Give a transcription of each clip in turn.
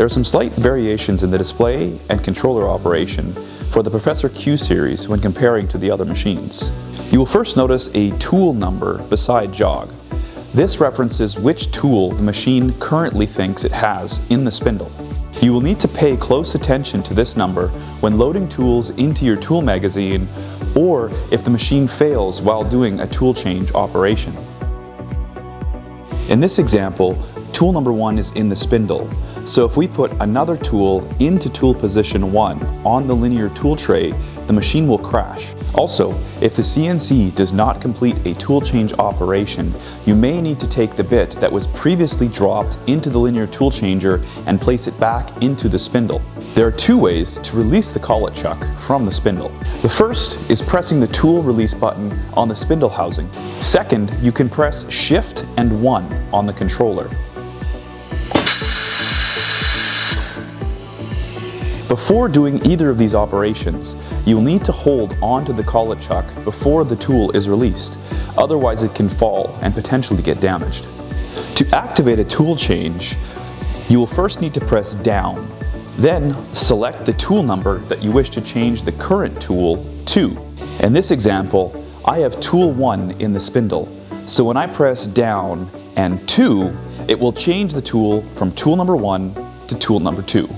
There are some slight variations in the display and controller operation for the Professor Q Series when comparing to the other machines. You will first notice a tool number beside jog. This references which tool the machine currently thinks it has in the spindle. You will need to pay close attention to this number when loading tools into your tool magazine or if the machine fails while doing a tool change operation. In this example, tool number 1 is in the spindle, so if we put another tool into tool position 1 on the linear tool tray, the machine will crash. Also, if the CNC does not complete a tool change operation, you may need to take the bit that was previously dropped into the linear tool changer and place it back into the spindle. There are two ways to release the collet chuck from the spindle. The first is pressing the tool release button on the spindle housing. Second, you can press Shift and 1 on the controller. Before doing either of these operations, you will need to hold onto the collet chuck before the tool is released, otherwise it can fall and potentially get damaged. To activate a tool change, you will first need to press down, then select the tool number that you wish to change the current tool to. In this example, I have tool 1 in the spindle, so when I press down and 2, it will change the tool from tool number 1 to tool number 2.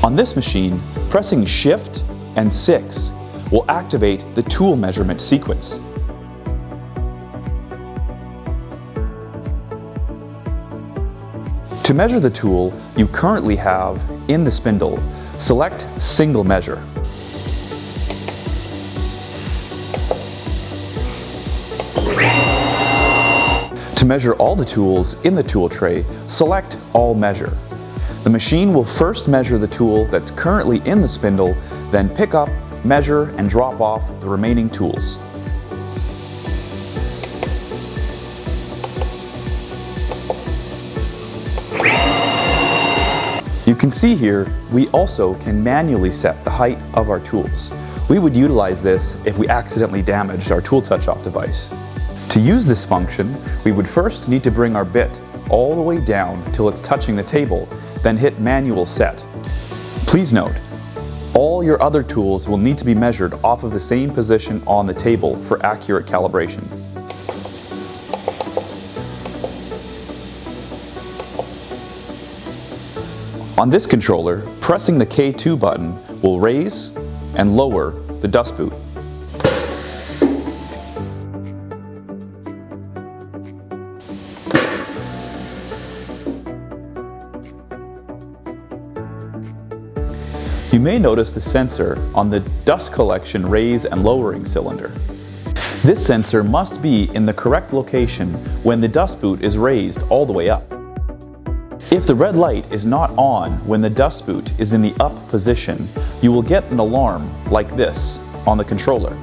On this machine, pressing Shift and 6 will activate the tool measurement sequence. To measure the tool you currently have in the spindle, select Single Measure. To measure all the tools in the tool tray, select All Measure. The machine will first measure the tool that's currently in the spindle, then pick up, measure, and drop off the remaining tools. You can see here, we also can manually set the height of our tools. We would utilize this if we accidentally damaged our tool touch-off device. To use this function, we would first need to bring our bit all the way down till it's touching the table, then hit Manual Set. Please note, all your other tools will need to be measured off of the same position on the table for accurate calibration. On this controller, pressing the K2 button will raise and lower the dust boot. You may notice the sensor on the dust collection raise and lowering cylinder. This sensor must be in the correct location when the dust boot is raised all the way up. If the red light is not on when the dust boot is in the up position, you will get an alarm like this on the controller.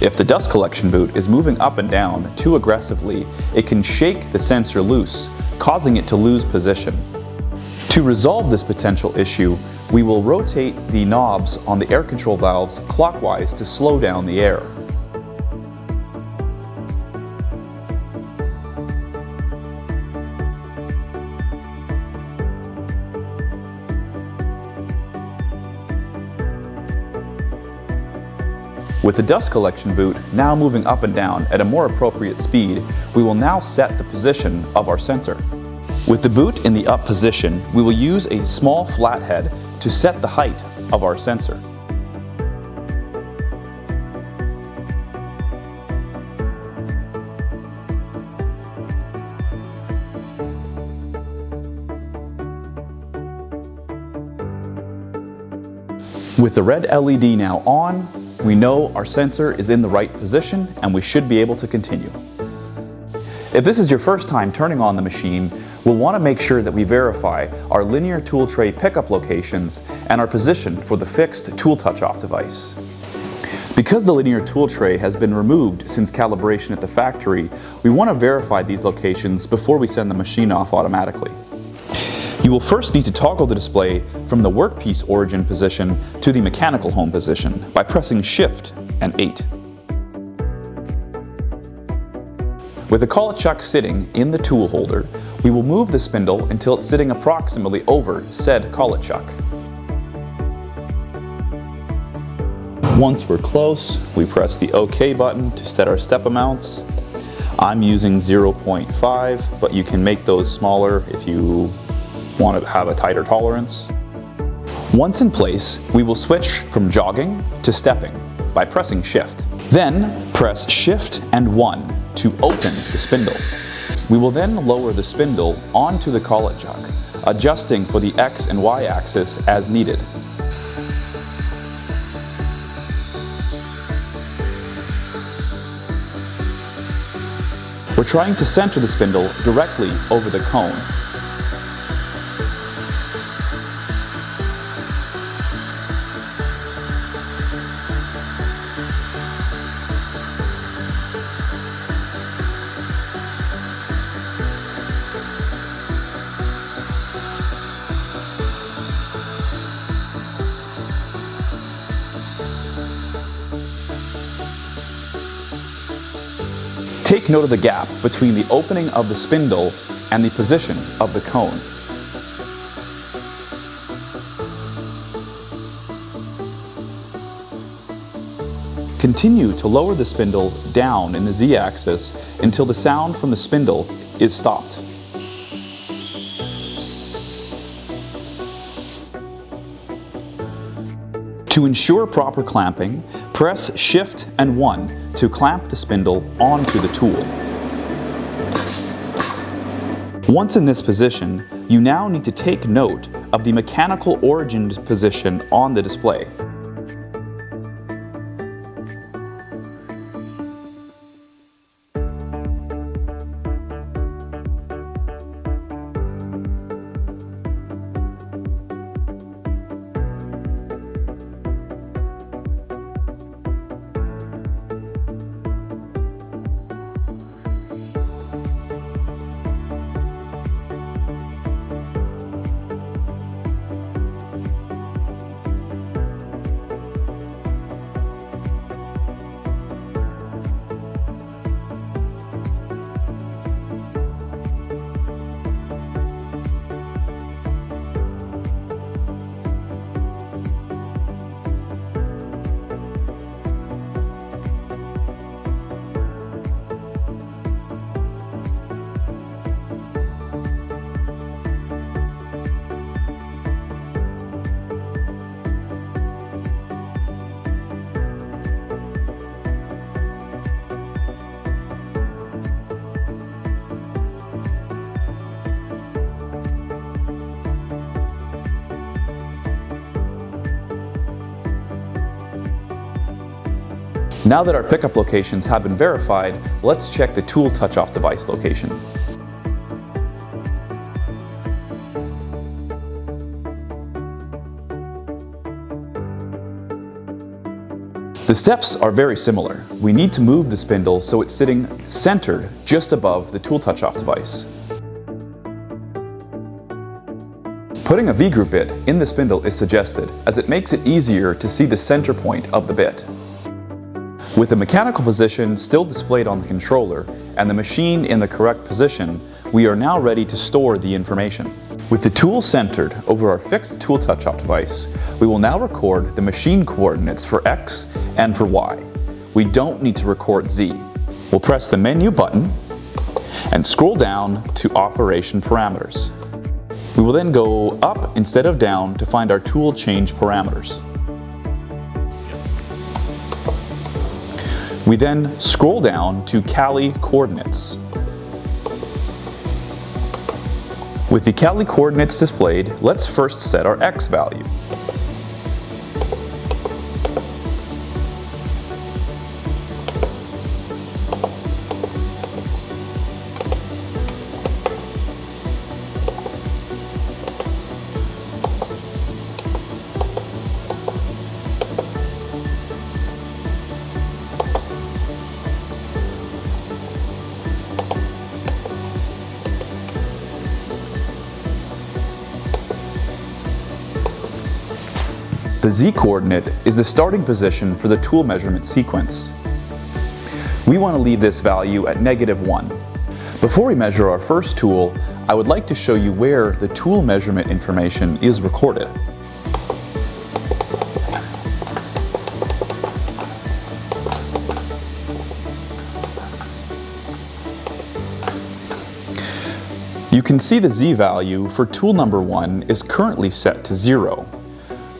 If the dust collection boot is moving up and down too aggressively, it can shake the sensor loose, causing it to lose position. To resolve this potential issue, we will rotate the knobs on the air control valves clockwise to slow down the air. With the dust collection boot now moving up and down at a more appropriate speed, we will now set the position of our sensor. With the boot in the up position, we will use a small flathead to set the height of our sensor. With the red LED now on, we know our sensor is in the right position and we should be able to continue. If this is your first time turning on the machine, we'll want to make sure that we verify our linear tool tray pickup locations and our position for the fixed tool touch-off device. Because the linear tool tray has been removed since calibration at the factory, we want to verify these locations before we send the machine off automatically. You will first need to toggle the display from the workpiece origin position to the mechanical home position by pressing Shift and 8. With the collet chuck sitting in the tool holder, we will move the spindle until it's sitting approximately over said collet chuck. Once we're close, we press the OK button to set our step amounts. I'm using 0.5, but you can make those smaller if you want to have a tighter tolerance. Once in place, we will switch from jogging to stepping by pressing Shift. Then press Shift and 1 to open the spindle. We will then lower the spindle onto the collet chuck, adjusting for the X and Y axis as needed. We're trying to center the spindle directly over the cone. Take note of the gap between the opening of the spindle and the position of the cone. Continue to lower the spindle down in the Z-axis until the sound from the spindle is stopped. To ensure proper clamping, press Shift and 1 to clamp the spindle onto the tool. Once in this position, you now need to take note of the mechanical origin position on the display. Now that our pickup locations have been verified, let's check the tool touch-off device location. The steps are very similar. We need to move the spindle so it's sitting centered just above the tool touch-off device. Putting a V-groove bit in the spindle is suggested as it makes it easier to see the center point of the bit. With the mechanical position still displayed on the controller and the machine in the correct position, we are now ready to store the information. With the tool centered over our fixed tool touch-off device, we will now record the machine coordinates for X and for Y. We don't need to record Z. We'll press the menu button and scroll down to Operation Parameters. We will then go up instead of down to find our tool change parameters. We then scroll down to Cali coordinates. With the Cali coordinates displayed, let's first set our X value. The z-coordinate is the starting position for the tool measurement sequence. We want to leave this value at -1. Before we measure our first tool, I would like to show you where the tool measurement information is recorded. You can see the Z value for tool number 1 is currently set to 0.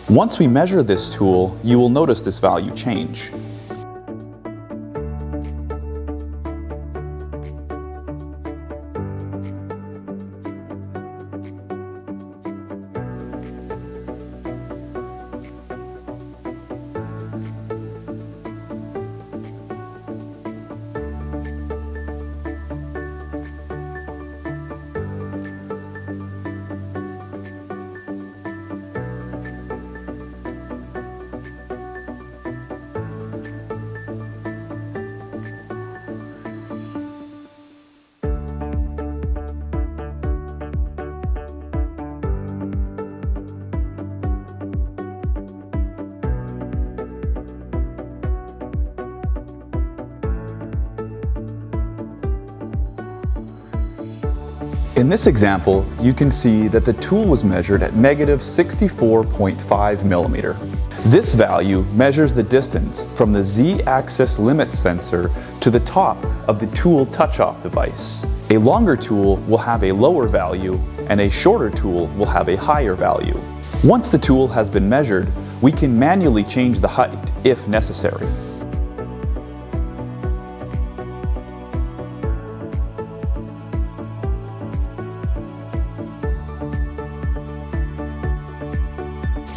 Once we measure this tool, you will notice this value change. In this example, you can see that the tool was measured at -64.5 millimeter. This value measures the distance from the Z-axis limit sensor to the top of the tool touch-off device. A longer tool will have a lower value, and a shorter tool will have a higher value. Once the tool has been measured, we can manually change the height if necessary.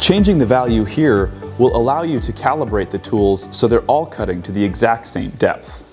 Changing the value here will allow you to calibrate the tools so they're all cutting to the exact same depth.